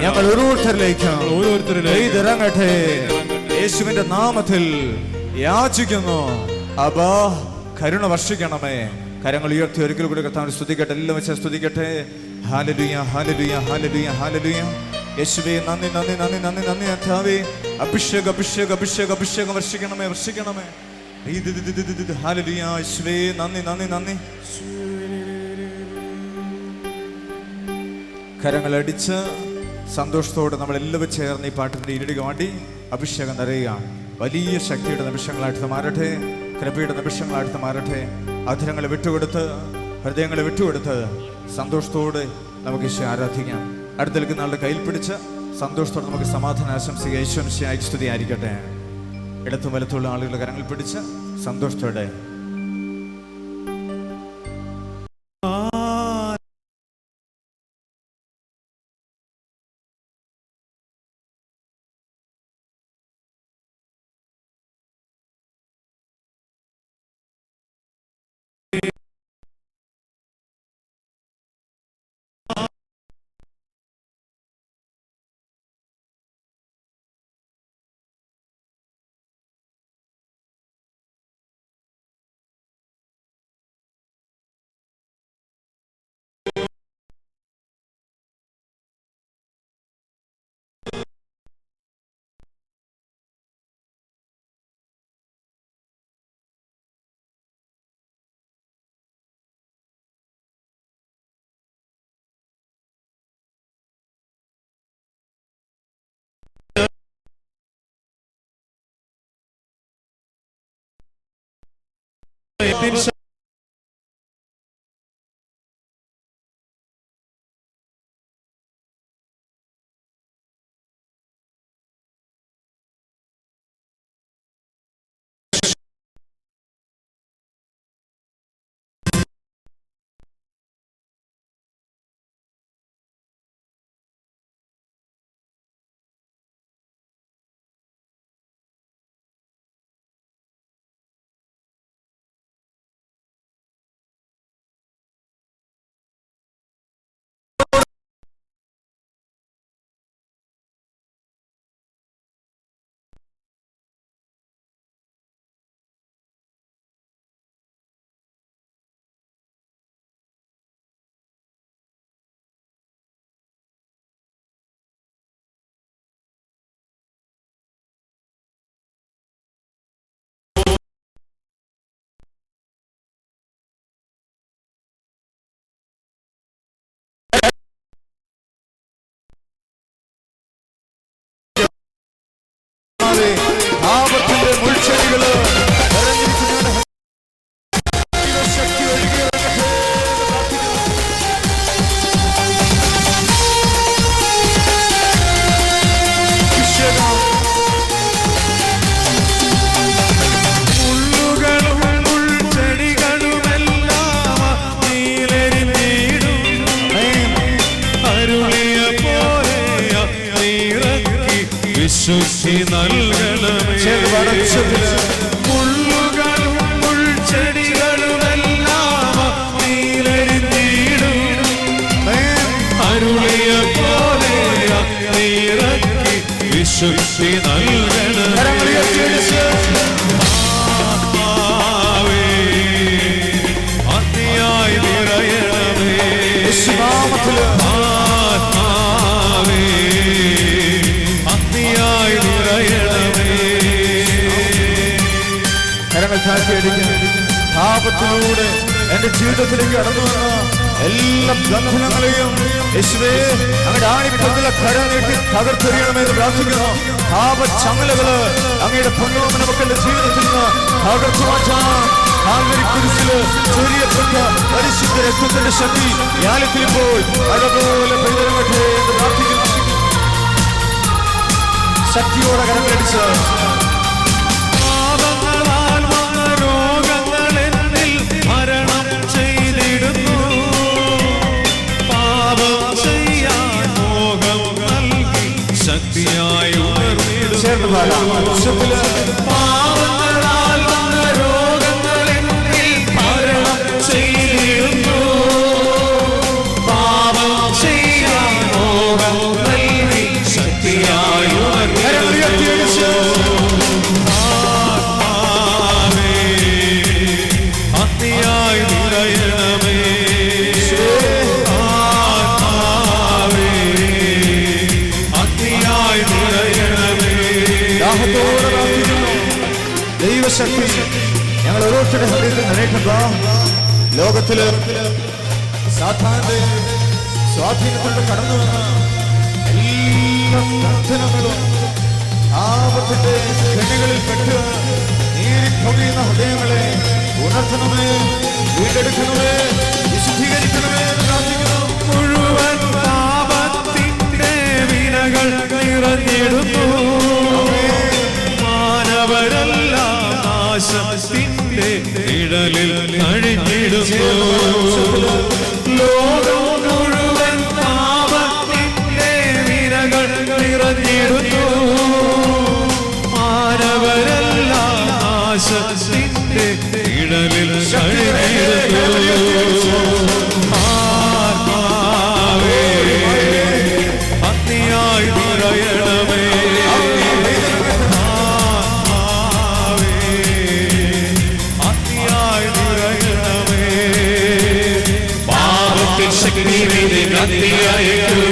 ഞങ്ങൾ ഓരോരുത്തരിലേക്ക് ഇറങ്ങട്ടെ. യേശുവിന്റെ നാമത്തിൽ യാചിക്കുന്നു. അബാ, കരുണ വർഷിക്കണമേ. കരങ്ങൾ ഉയർത്തി ഒരിക്കൽ കൂടി കർത്താവിനെ സ്തുതിക്കട്ടെ. എല്ലാം വെച്ച് സ്തുതിക്കട്ടെ. ഹല്ലേലൂയ, ഹല്ലേലൂയ, ഹല്ലേലൂയ, ഹല്ലേലൂയ. യേശുവേ നന്ദി, നന്ദി, നന്ദി, നന്ദി, നന്ദി. കർത്താവേ, അഭിഷേകം, അഭിഷേകം, അഭിഷേകം, അഭിഷേകം വർഷിക്കണമേ, വർഷിക്കണമേ. ഹല്ലേലൂയ. യേശുവേ നന്ദി, നന്ദി, നന്ദി. കരങ്ങളടിച്ച് സന്തോഷത്തോടെ നമ്മളെല്ലാവരും ചേർന്ന് ഈ പാട്ടിൻ്റെ ഇരടിക വേണ്ടി അഭിഷേകം നിറയുകയാണ്. വലിയ ശക്തിയുടെ നിമിഷങ്ങളായിട്ട് മാറട്ടെ, കൃപയുടെ നിമിഷങ്ങളായിട്ട് മാറട്ടെ. അധരങ്ങളെ വിട്ടുകൊടുത്ത്, ഹൃദയങ്ങളെ വിട്ടുകൊടുത്ത് സന്തോഷത്തോടെ നമുക്ക് ഈശോയെ ആരാധിക്കാം. അടുത്ത് നിൽക്കുന്ന ആളുടെ കയ്യിൽ പിടിച്ച് സന്തോഷത്തോടെ നമുക്ക് സമാധാനം ആശംസിക്കുക. ഈശോമിശിഹായ്ക്ക് സ്തുതി ആയിരിക്കട്ടെ. ഇടത്തും വലത്തുള്ള ആളുകളുടെ കരങ്ങൾ പിടിച്ച് സന്തോഷത്തോടെ ആപത്തിന്റെ മുൾച്ചെടികള് ശക്തി മുള്ളുകളും മുൾച്ചെടികളുമെല്ലാം നീലെരിഞ്ഞിടും അരുളിയ പോലെ നീറക്കി വിശുദ്ധി നൽകണമേ. മുള്ളുകളും മുൾച്ചെടികളുമെല്ലാം നീലെരിഞ്ഞിടും അരുളിയ പോലെ നീറക്കി വിശുദ്ധി നൽകണമേ. അതിയായി നിറയണമേ. ആത്മാവേ അതിയായി നിറയണമേ. കരങ്ങൾ താഴ്ത്തിയടിക്കാൻ പാപത്തിലൂടെ എന്റെ ജീവിതത്തിലേക്ക് കടന്നു വന്ന എല്ലാ ബന്ധനങ്ങളെയും യേശുവേ അങ്ങയുടെ ആണിപ്പത്തിലെ കര നീട്ടി തകർത്തെറിയണമെന്ന് പ്രാർത്ഥിക്കുന്നു. പാപച്ചങ്ങലകള് അങ്ങയുടെ പൊന്നോമന മക്കളുടെ ജീവിതത്തിൽ നിന്ന് തകർത്തു മാറ്റാം. കാൽവരി കുരിശില് ചൊരിയപ്പെട്ട പരിശുദ്ധ രക്തത്തിന്റെ ശക്തി യാലത്തിലിപ്പോൾ മഴ പോലെ പെയ്തിറങ്ങട്ടെ എന്ന് പ്രാർത്ഥിക്കുന്നു. ശക്തിയോടെ കരങ്ങളടിച്ച് രോഗങ്ങൾ എന്നിൽ മരണം ചെയ്തിടുന്നു. ദൈവശക്തി ഞങ്ങൾ ഓരോരുത്തരുടെ ഹൃദയത്തിൽ നിറയ്ക്കുക. ലോകത്തില് സാധാരണ സ്വാധീനത്തോട് കടന്നു വന്ന എല്ലാ ബന്ധനങ്ങളും ആപത്തിന്റെ കെണികളിൽ പെട്ട് നീരിപ്പൊഴിയുന്ന ഹൃദയങ്ങളെ ഉണർത്തണമേ, വീണ്ടെടുക്കണമേ, വിശുദ്ധീകരിക്കണമേ എന്ന് പ്രാർത്ഥിക്കുന്നു. മുഴുവൻ പാപത്തിന്റെ വിനകൾ നിറഞ്ഞിടുന്നു. മാനവരെല്ലാം നാശത്തിന്റെ നിഴലിൽ കഴിഞ്ഞിടുന്നു. ലോകം മുഴുവൻ പാപത്തിന്റെ വിനകൾ നിറഞ്ഞിടുന്നു. മാനവരെല്ലാം നാശത്തിന്റെ നിഴലിൽ കഴിഞ്ഞിടുന്നു. ആത്മാവേ അഗ്നിയായി നിറയണമേ. ആത്മാവേ അഗ്നിയായി നിറയണമേ. പാപത്തിൻ ശക്തിയിലെ അഗ്നിയായേക്കൂ.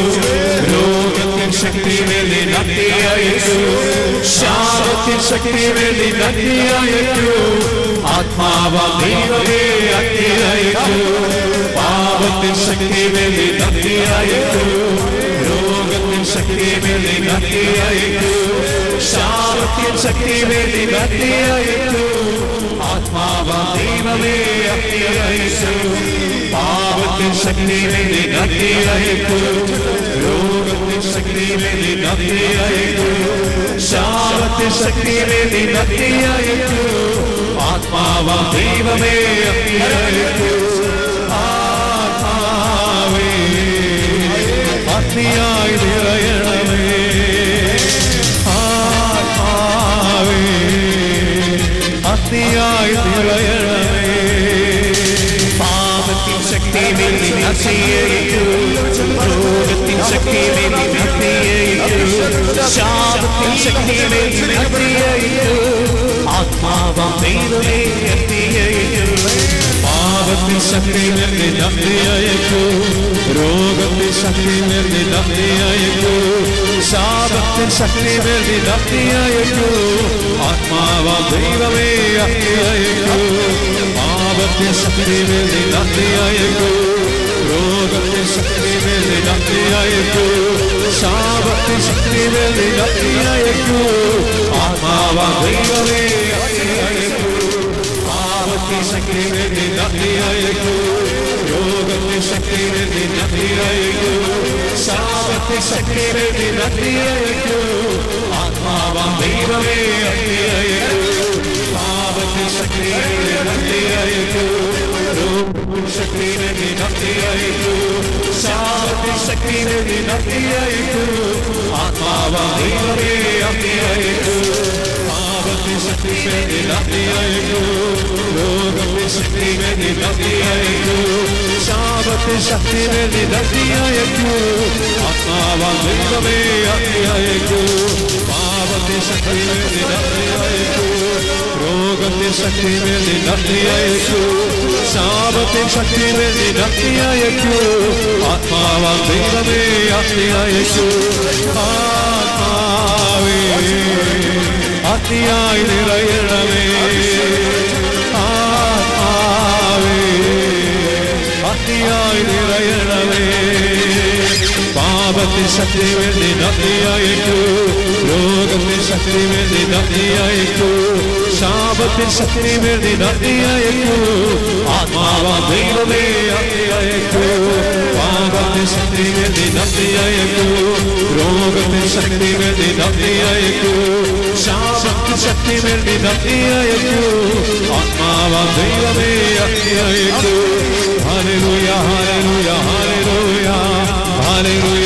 രോഗത്തിൻ ശക്തിയിലെ അഗ്നിയായേക്കൂ. ശാപത്തിൻ ശക്തിയിലെ അഗ്നിയായേക്കൂ. ആത്മാവാം ദൈവമേ അഗ്നിയായേക്കൂ. പാപത്തിൻ ശക്തിയിലെ അഗ്നിയായേക്കൂ. രോഗത്തിൻ ശക്തിയിലെ അഗ്നിയായേക്കൂ. ശാപത്തിൻ ശക്തിയിലെ അഗ്നിയായേക്കൂ. ആത്മാവാം ദൈവമേ അഗ്നിയായേക്കൂ. പാപത്തിൻ ശക്തിയിലെ അഗ്നിയായേക്കൂ. രോഗത്തിൻ ശക്തിയിലെ അഗ്നിയായേക്കൂ. ശാപത്തിൻ ശക്തിയിലെ അഗ്നിയായേക്കൂ. ആത്മാവാം ദൈവമേ അഗ്നിയായേക്കൂ. ആത്മാവേ അഗ്നിയായി നിറയണമേ. ആത്മാവേ അഗ്നിയായി നിറയണമേ. പാപത്തിൻ ശക്തിയിലെ അഗ്നിയായേക്കൂ. രോഗത്തിൻ ശക്തിയിലെ അഗ്നിയായേക്കൂ. ശാപത്തിൻ ശക്തിയിലെ അഗ്നിയായേക്കൂ. ആത്മാവാം ദൈവമേ അഗ്നിയായേക്കൂ. പാപത്തിൻ ശക്തിയിലെ അഗ്നിയായേക്കൂ. രോഗത്തിൻ ശക്തിയിലെ അഗ്നിയായേക്കൂ. ശാപത്തിൻ ശക്തിയിലെ അഗ്നിയായേക്കൂ. ആത്മാവാം ദൈവമേ അഗ്നിയായേക്കൂ. പാപത്തിൻ ശക്തിയിലെ അഗ്നിയായേക്കൂ. രോഗത്തിൻ ശക്തിയിലെ അഗ്നിയായേക്കൂ. ശാപത്തിൻ ശക്തിയിലെ അഗ്നിയായേക്കൂ. ആത്മാവാം ദൈവമേ അഗ്നിയായേക്കൂ. പാപത്തിൻ ശക്തിയിലെ അഗ്നിയായേക്കൂ. രോഗത്തിൻ ശക്തിയിലെ അഗ്നിയായേക്കൂ. ശാപത്തിൻ ശക്തിയിലെ അഗ്നിയായേക്കൂ. ആത്മാവാം ദൈവമേ അഗ്നിയായേക്കൂ. പാപത്തിൻ ശക്തിയിലെ അഗ്നിയായേക്കൂ. രോഗത്തിൻ ശക്തിയിലെ അഗ്നിയായേക്കൂ. ശാപത്തിൻ ശക്തിയിലെ അഗ്നിയായേക്കൂ. ആത്മാവാം ദൈവമേ അഗ്നിയായേക്കൂ. പാപത്തിൻ ശക്തിയിലെ അഗ്നിയായേക്കൂ. രോഗത്തിൻ ശക്തിയിലെ അഗ്നിയായേക്കൂ. ശാപത്തിൻ ശക്തിയിലെ അഗ്നിയായേക്കൂ. ആത്മാവാം ദൈവമേ അഗ്നിയായേക്കൂ. പാപത്തിൻ ശക്തിയിലെ അഗ്നിയായേക്കൂ. രോഗത്തിൻ ശക്തിയിലെ അഗ്നിയായേക്കൂ. ശാപത്തിൻ ശക്തിയിലെ അഗ്നിയായേക്കൂ. ആത്മാവാം ദൈവമേ അഗ്നിയായേക്കൂ. ആത്മാവേ അഗ്നിയായി നിറയണമേ. ആത്മാവേ അഗ്നിയായി നിറയണമേ. പാപത്തിൻ ശക്തിയിലെ അഗ്നിയായേക്കൂ. രോഗത്തിൻ ശക്തിയിലെ അഗ്നിയായേക്കൂ. ശാപത്തിൻ ശക്തിയിലെ അഗ്നിയായേക്കൂ. ആത്മാവാം ദൈവമേ അഗ്നിയായേക്കൂ. പാപത്തിൻ ശക്തിയിലെ അഗ്നിയായേക്കൂ. രോഗത്തിൻ ശക്തിയിലെ അഗ്നിയായേക്കൂ. ശാപത്തിൻ ശക്തിയിലെ അഗ്നിയായേക്കൂ. ആത്മാവാം ദൈവമേ അഗ്നിയായേക്കൂ. ഹല്ലേലൂയ ഹല്ലേലൂയ ഹല്ലേലൂയ ഹല്ലേലൂയ